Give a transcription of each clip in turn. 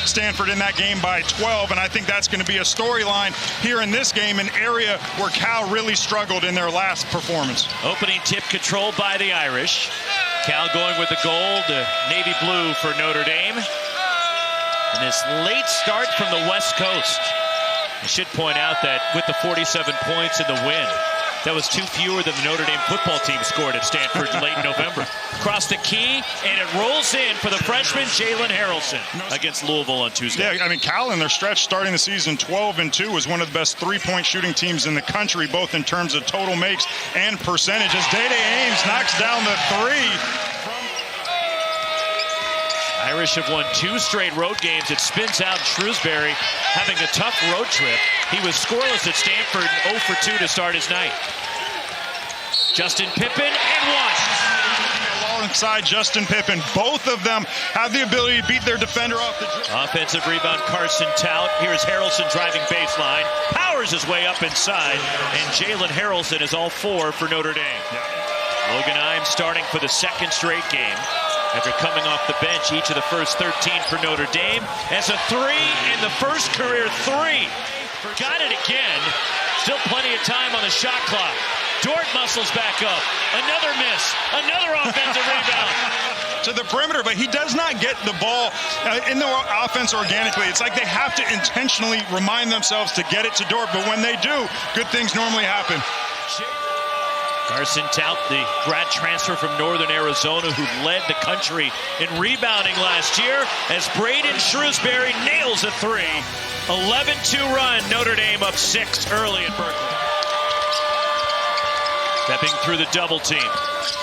Stanford in that game by 12, and I think that's going to be a storyline here in this game, an area where Cal really struggled in their last performance. Opening tip controlled by the Irish. Cal going with the gold, navy blue for Notre Dame. And this late start from the West Coast. I should point out that with the 47 points in the win, that was 2 fewer than the Notre Dame football team scored at Stanford late in November. Across the key, and it rolls in for the freshman Jalen Haralson against Louisville on Tuesday. Yeah, I mean, Cal in their stretch starting the season 12-2 was one of the best three-point shooting teams in the country, both in terms of total makes and percentages. Dai Dai Ames knocks down the three. Irish have won 2 straight road games. It spins out Shrewsberry having a tough road trip. He was scoreless at Stanford, 0 for 2 to start his night. Justin Pippen and 1. Alongside Justin Pippen, both of them have the ability to beat their defender off the dribble. Offensive rebound, Carson Tout. Here's Haralson driving baseline. Powers his way up inside. And Jalen Haralson is all 4 for Notre Dame. Logan Imes starting for the second straight game. After coming off the bench each of the first 13 for Notre Dame. As a 3 in the first career 3. Got it again. Still plenty of time on the shot clock. Dort muscles back up. Another miss. Another offensive rebound. To the perimeter, but he does not get the ball in the offense organically. It's like they have to intentionally remind themselves to get it to Dort, but when they do, good things normally happen. Carson Tout, the grad transfer from Northern Arizona who led the country in rebounding last year, as Braeden Shrewsberry nails a 3. 11-2 run, Notre Dame up 6 early at Berkeley. Stepping through the double team.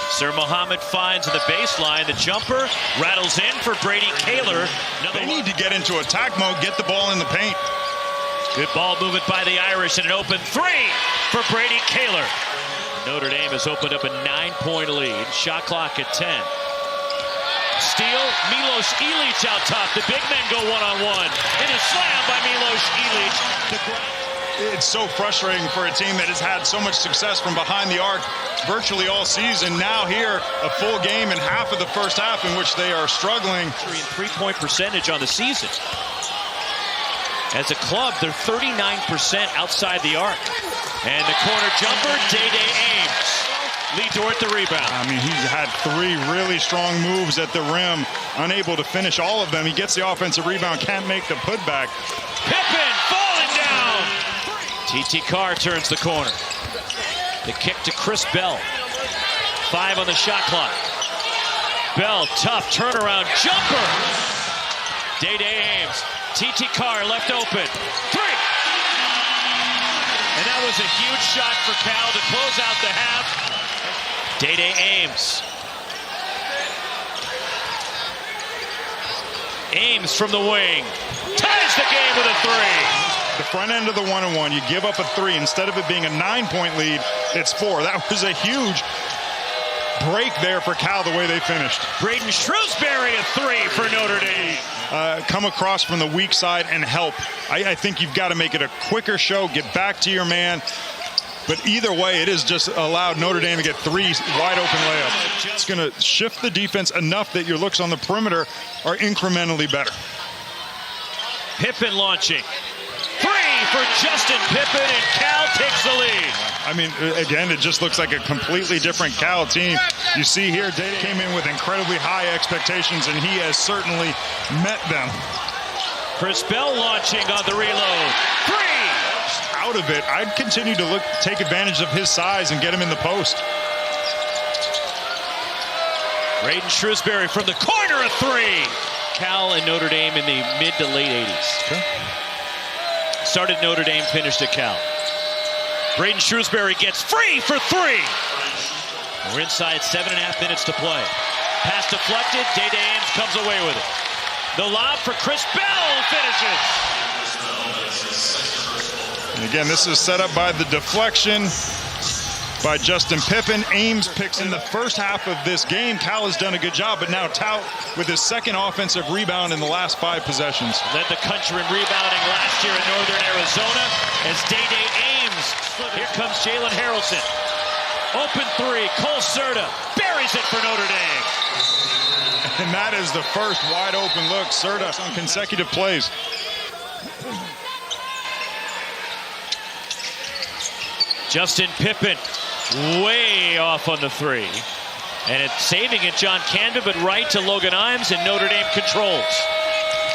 Sir Mohammed finds the baseline. The jumper rattles in for Brady Kaler. They need to get into attack mode, get the ball in the paint. Good ball movement by the Irish, and an open 3 for Brady Kaler. Notre Dame has opened up a 9-point lead. Shot clock at 10. Steal, Milos Ilic out top. The big men go one-on-one. It is slammed by Milos Ilic. It's so frustrating for a team that has had so much success from behind the arc virtually all season. Now here, a full game and half of the first half in which they are struggling. 3-point percentage on the season. As a club, they're 39% outside the arc. And the corner jumper, Dai Dai Ames. Lee Dort the rebound. I mean, he's had 3 really strong moves at the rim, unable to finish all of them. He gets the offensive rebound, can't make the putback. Pippen falling down. T.T. Carr turns the corner. The kick to Chris Bell. 5 on the shot clock. Bell, tough turnaround jumper. Dai Dai Ames. T.T. Carr left open. 3. And that was a huge shot for Cal to close out the half. Dai Dai Ames. Ames from the wing. Ties the game with a 3. The front end of the 1-on-1, you give up a 3. Instead of it being a 9-point lead, it's 4. That was a huge break there for Cal, the way they finished. Braeden Shrewsberry a 3 for Notre Dame. Come across from the weak side and help. I think you've got to make it a quicker show, get back to your man. But either way, it has just allowed Notre Dame to get 3 wide open layups. It's going to shift the defense enough that your looks on the perimeter are incrementally better. Pippen launching. 3 for Justin Pippen, and Cal takes the lead. I mean, again, it just looks like a completely different Cal team. You see here, Dai Dai came in with incredibly high expectations, and he has certainly met them. Chris Bell launching on the reload. 3! Out of it, I'd continue to take advantage of his size and get him in the post. Braeden Shrewsberry from the corner, a 3. Cal and Notre Dame in the mid to late 80s. Okay. Started Notre Dame, finished at Cal. Braeden Shrewsberry gets free for 3. We're inside 7.5 minutes to play. Pass deflected, Dai Dai Ames comes away with it. The lob for Chris Bell finishes. And again, this is set up by the deflection by Justin Pippen. Ames picks in the first half of this game. Cal has done a good job, but now Tout with his second offensive rebound in the last 5 possessions. Led the country in rebounding last year in Northern Arizona as Dai Dai Ames. Here comes Jalen Haralson. Open 3, Cole Serta buries it for Notre Dame. And that is the first wide open look. Serta on consecutive plays. Justin Pippen way off on the three. And it's saving it, John Canby, but right to Logan Imes, and Notre Dame controls.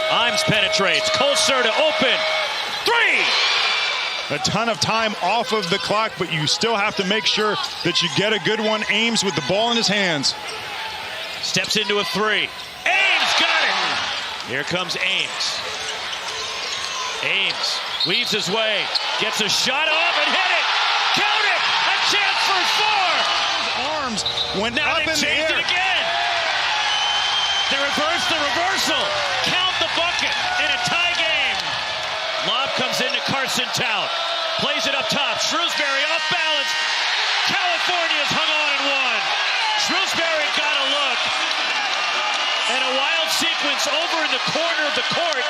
Imes penetrates. Cole Serta open. Three! A ton of time off of the clock, but you still have to make sure that you get a good one. Ames with the ball in his hands. Steps into a three. Ames got it! Here comes Ames. Ames weaves his way. Gets a shot off and hit it! Count it! A chance for four! Arms went now up in the air. It again. They reverse the reversal. Count the bucket in a tie game. Lob comes into Carson Tout. Plays it up top. Shrewsberry off balance. California's hung on and won. Shrewsberry got a look. And a wild sequence over in the corner of the court.